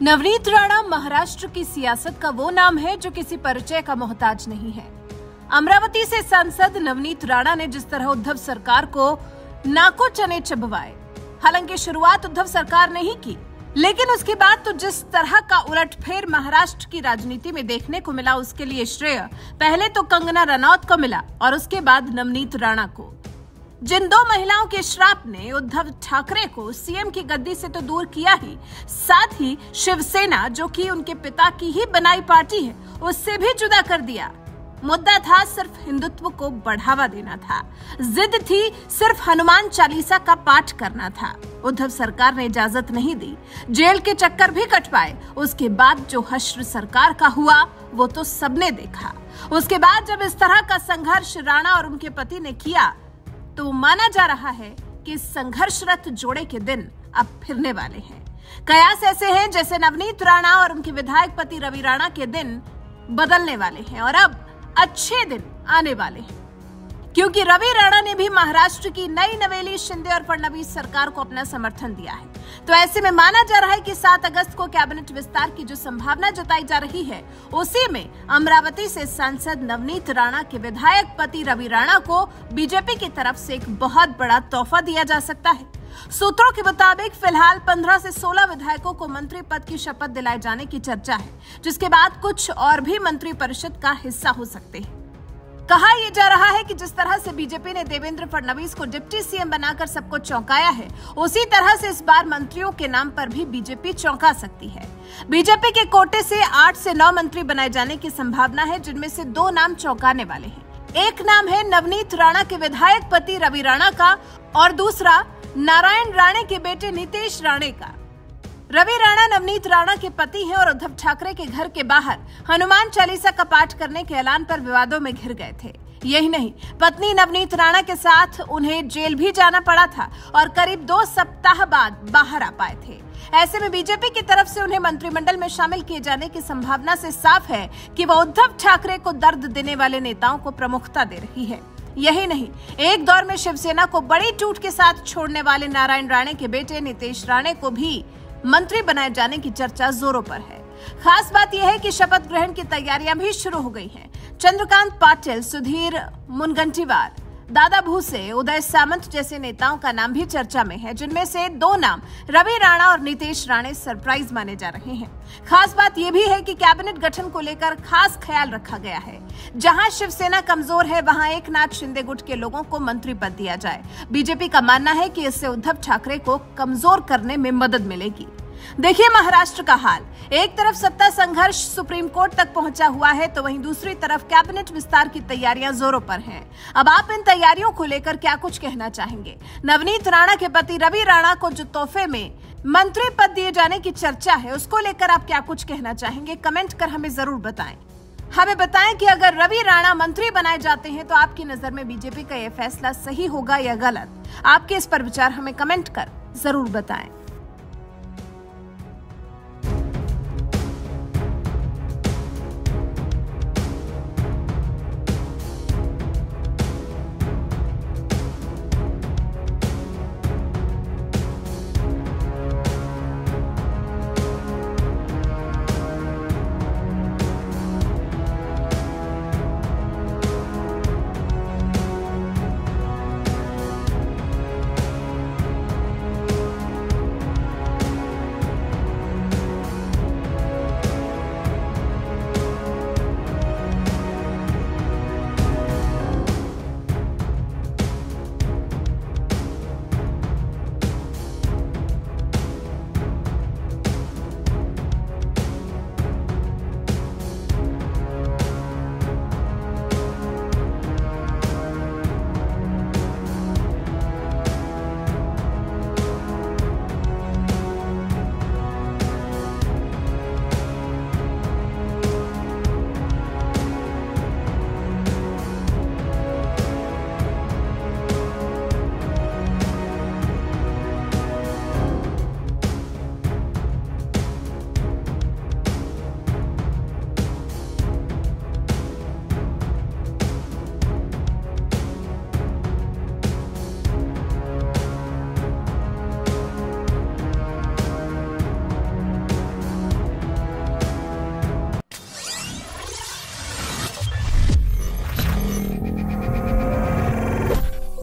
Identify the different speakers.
Speaker 1: नवनीत राणा महाराष्ट्र की सियासत का वो नाम है जो किसी परिचय का मोहताज नहीं है। अमरावती से सांसद नवनीत राणा ने जिस तरह उद्धव सरकार को नाको चने चबवाए, हालांकि शुरुआत उद्धव सरकार ने ही की, लेकिन उसके बाद तो जिस तरह का उलटफेर महाराष्ट्र की राजनीति में देखने को मिला, उसके लिए श्रेय पहले तो कंगना रनौत को मिला और उसके बाद नवनीत राणा को। जिन दो महिलाओं के श्राप ने उद्धव ठाकरे को सीएम की गद्दी से तो दूर किया ही, साथ ही शिवसेना जो कि उनके पिता की ही बनाई पार्टी है, उससे भी जुदा कर दिया। मुद्दा था सिर्फ हिंदुत्व को बढ़ावा देना था, जिद थी सिर्फ हनुमान चालीसा का पाठ करना था। उद्धव सरकार ने इजाजत नहीं दी, जेल के चक्कर भी कट पाए। उसके बाद जो हश्र सरकार का हुआ वो तो सबने देखा। उसके बाद जब इस तरह का संघर्ष राणा और उनके पति ने किया तो माना जा रहा है कि संघर्षरत जोड़े के दिन अब फिरने वाले हैं। कयास ऐसे हैं जैसे नवनीत राणा और उनके विधायक पति रवि राणा के दिन बदलने वाले हैं और अब अच्छे दिन आने वाले हैं, क्योंकि रवि राणा ने भी महाराष्ट्र की नई नवेली शिंदे और फडणवीस सरकार को अपना समर्थन दिया है। तो ऐसे में माना जा रहा है कि 7 अगस्त को कैबिनेट विस्तार की जो संभावना जताई जा रही है, उसी में अमरावती से सांसद नवनीत राणा के विधायक पति रवि राणा को बीजेपी की तरफ से एक बहुत बड़ा तोहफा दिया जा सकता है। सूत्रों के मुताबिक फिलहाल 15 से 16 विधायकों को मंत्री पद की शपथ दिलाए जाने की चर्चा है, जिसके बाद कुछ और भी मंत्री परिषद का हिस्सा हो सकते हैं। कहा यह जा रहा है कि जिस तरह से बीजेपी ने देवेंद्र फडणवीस को डिप्टी सीएम बनाकर सबको चौंकाया है, उसी तरह से इस बार मंत्रियों के नाम पर भी बीजेपी चौंका सकती है। बीजेपी के कोटे से 8 से 9 मंत्री बनाए जाने की संभावना है, जिनमें से 2 नाम चौंकाने वाले हैं। एक नाम है नवनीत राणा के विधायक पति रवि राणा का और दूसरा नारायण राणे के बेटे नितेश राणे का। रवि राणा नवनीत राणा के पति हैं और उद्धव ठाकरे के घर के बाहर हनुमान चालीसा का पाठ करने के ऐलान पर विवादों में घिर गए थे। यही नहीं, पत्नी नवनीत राणा के साथ उन्हें जेल भी जाना पड़ा था और करीब 2 सप्ताह बाद बाहर आ पाए थे। ऐसे में बीजेपी की तरफ से उन्हें मंत्रिमंडल में शामिल किए जाने की संभावना से साफ है कि वह उद्धव ठाकरे को दर्द देने वाले नेताओं को प्रमुखता दे रही है। यही नहीं, एक दौर में शिवसेना को बड़ी टूट के साथ छोड़ने वाले नारायण राणे के बेटे नितेश राणे को भी मंत्री बनाए जाने की चर्चा जोरों पर है। खास बात यह है कि शपथ ग्रहण की तैयारियां भी शुरू हो गई हैं। चंद्रकांत पाटिल, सुधीर मुनगंटीवार, दादा भूसे, उदय सामंत जैसे नेताओं का नाम भी चर्चा में है, जिनमें से 2 नाम रवि राणा और नितेश राणे सरप्राइज माने जा रहे हैं। खास बात यह भी है कि कैबिनेट गठन को लेकर खास ख्याल रखा गया है। जहां शिवसेना कमजोर है, वहां एकनाथ शिंदे गुट के लोगों को मंत्री पद दिया जाए। बीजेपी का मानना है कि इससे उद्धव ठाकरे को कमजोर करने में मदद मिलेगी। देखिए महाराष्ट्र का हाल, एक तरफ सत्ता संघर्ष सुप्रीम कोर्ट तक पहुंचा हुआ है, तो वहीं दूसरी तरफ कैबिनेट विस्तार की तैयारियां जोरों पर हैं। अब आप इन तैयारियों को लेकर क्या कुछ कहना चाहेंगे? नवनीत राणा के पति रवि राणा को जो तोहफे में मंत्री पद दिए जाने की चर्चा है, उसको लेकर आप क्या कुछ कहना चाहेंगे? कमेंट कर हमें जरूर बताएं। हमें बताएं कि अगर रवि राणा मंत्री बनाए जाते हैं तो आपकी नजर में बीजेपी का यह फैसला सही होगा या गलत? आपके इस पर विचार हमें कमेंट कर जरूर बताएं।